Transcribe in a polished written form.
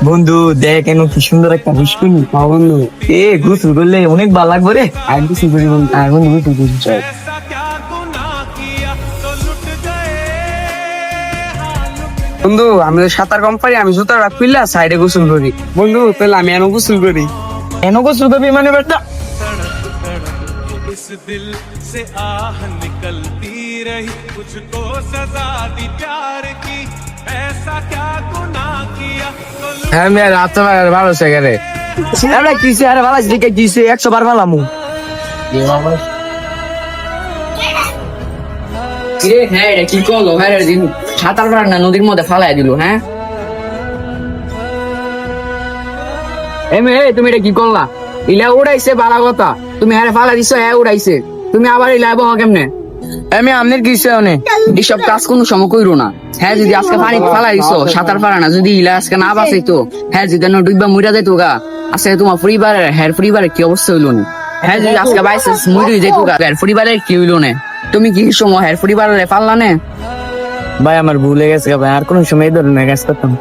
বন্ধু দেখ কেন কি সুন্দর একটা পুষ্কুনি বন্ধু। গোসল করলে অনেক ভালো লাগবে রে। আর গোসল করি বন্ধু, আর বন্ধু গোসল করি চল। বন্ধু আমি তো সাঁতার কম পারি, আমি জুতা খুললা সাইডে গোসল করি। বন্ধু তাহলে আমি এনে গোসল করি। কেন গোসল করবি মানে বেটা? इस दिल से आह निकलती रही, मुझको सजा दी प्यार की, ऐसा क्या गुनाह किया तो হ্যাঁ মেয়ে রাত ভালো সেগে রে। আরে কিসে আরে ভালো দিকে কিসে 100 বার ভালামু। কিরে হ্যাঁ রে কি করলো? হ্যাঁ রে দিন সাঁতার পার না নদীর মধ্যে ফালাই দিল। হ্যাঁ তুমি এটা কি করলা? ইলা উড়াইছে বালা কথা, তুমি হ্যাঁ ফালা দিছো, হ্যাঁ উড়াইছে, তুমি আবার ইলা বহ কেমনে? আমি আমনের কিসে অনেক এইসব কাজ কোনো সময় কইরো না। হ্যাঁ যদি আজকে পানি ফালাই দিছো সাঁতার পারা না, যদি ইলা আজকে না বাঁচাইতো, হ্যাঁ যদি ডুববা মুইরা যাইতো গা, আজকে তোমার পরিবারের হ্যাঁ পরিবারের কি অবস্থা হইলো না? হ্যাঁ যদি আজকে বাইসে মুইরই যাইতো গা, হ্যাঁ পরিবারের কি হইলো না? তুমি কি সময় হ্যাঁ পরিবারের পারলা না? ভাই আমার ভুলে গেছে ভাই, আর কোন সময় এই ধরনের কাজ করতাম।